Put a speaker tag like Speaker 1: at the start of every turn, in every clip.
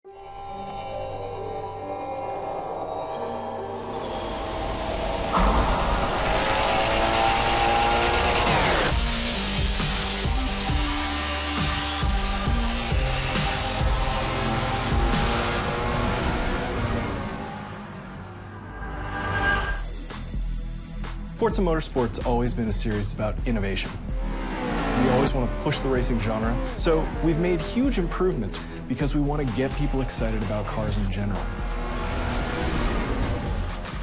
Speaker 1: Forza Motorsport's always been a series about innovation. We always want to push the racing genre, so we've made huge improvements because we want to get people excited about cars in general.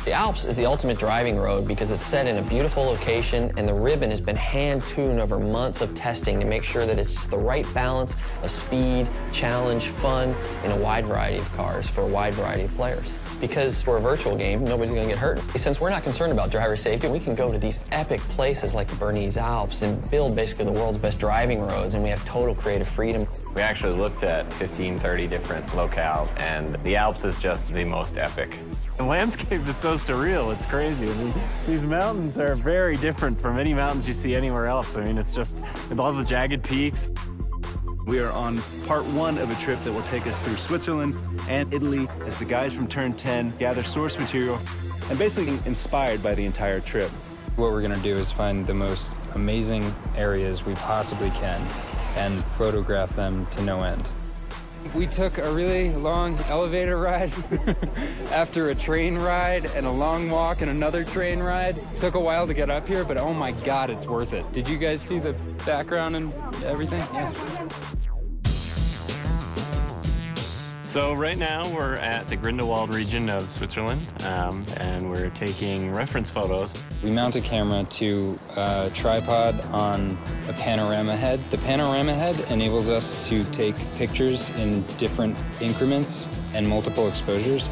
Speaker 2: The Alps is the ultimate driving road because it's set in a beautiful location and the ribbon has been hand-tuned over months of testing to make sure that it's just the right balance of speed, challenge, fun in a wide variety of cars for a wide variety of players. Because we're a virtual game, nobody's going to get hurt. Since we're not concerned about driver safety, we can go to these epic places like the Bernese Alps and build basically the world's best driving roads, and we have total creative freedom.
Speaker 3: We actually looked at 15, 30 different locales, and the Alps is just the most epic. The landscape is so surreal, it's crazy. I mean, these mountains are very different from any mountains you see anywhere else. I mean, it's just all the jagged peaks.
Speaker 4: We are on part one of a trip that will take us through Switzerland and Italy as the guys from Turn 10 gather source material and basically inspired by the entire trip.
Speaker 5: What we're gonna do is find the most amazing areas we possibly can and photograph them to no end. We took a really long elevator ride after a train ride and a long walk and another train ride. It took a while to get up here, but oh my God, it's worth it. Did you guys see the background and everything? Yeah.
Speaker 3: So right now we're at the Grindelwald region of Switzerland, and we're taking reference photos.
Speaker 5: We mount a camera to a tripod on a panorama head. The panorama head enables us to take pictures in different increments and multiple exposures.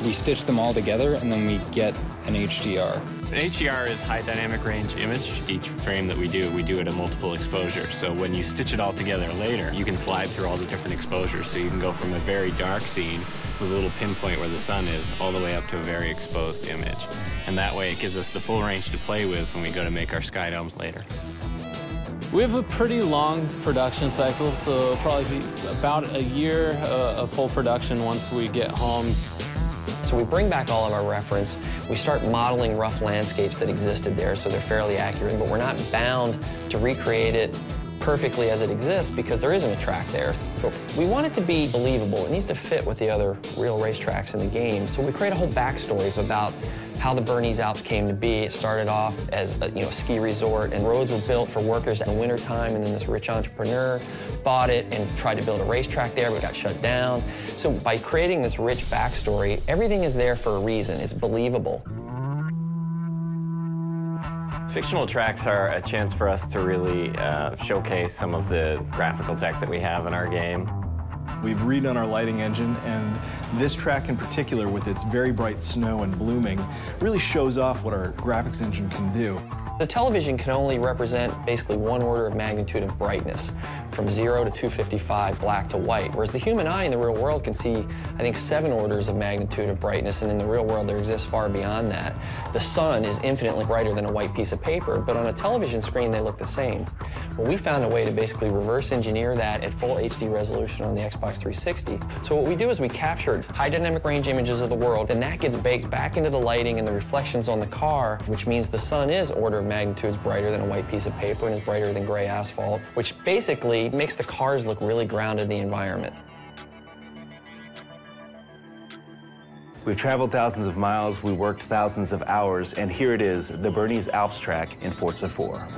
Speaker 5: We stitch them all together and then we get an HDR.
Speaker 3: An HDR is high dynamic range image. Each frame that we do it at multiple exposure. So when you stitch it all together later, you can slide through all the different exposures. So you can go from a very dark scene with a little pinpoint where the sun is all the way up to a very exposed image. And that way it gives us the full range to play with when we go to make our sky domes later.
Speaker 6: We have a pretty long production cycle, so it'll probably be about a year of full production once we get home.
Speaker 2: So we bring back all of our reference, we start modeling rough landscapes that existed there so they're fairly accurate, but we're not bound to recreate it perfectly as it exists because there isn't a track there. But we want it to be believable. It needs to fit with the other real racetracks in the game. So we create a whole backstory about how the Bernese Alps came to be. It started off as a ski resort, and roads were built for workers in the wintertime, and then this rich entrepreneur bought it and tried to build a racetrack there, but got shut down. So by creating this rich backstory, everything is there for a reason. It's believable.
Speaker 3: Fictional tracks are a chance for us to really showcase some of the graphical tech that we have in our game.
Speaker 1: We've redone our lighting engine, and this track in particular, with its very bright snow and blooming, really shows off what our graphics engine can do.
Speaker 2: The television can only represent basically one order of magnitude of brightness, from 0 to 255, black to white, whereas the human eye in the real world can see, I think, 7 orders of magnitude of brightness, and in the real world there exists far beyond that. The sun is infinitely brighter than a white piece of paper, but on a television screen they look the same. Well, we found a way to basically reverse engineer that at full HD resolution on the Xbox 360. So what we do is we captured high dynamic range images of the world, and that gets baked back into the lighting and the reflections on the car, which means the sun is order of magnitudes brighter than a white piece of paper and is brighter than gray asphalt, which basically makes the cars look really grounded in the environment.
Speaker 4: We've traveled thousands of miles, we worked thousands of hours, and here it is, the Bernese Alps track in Forza 4.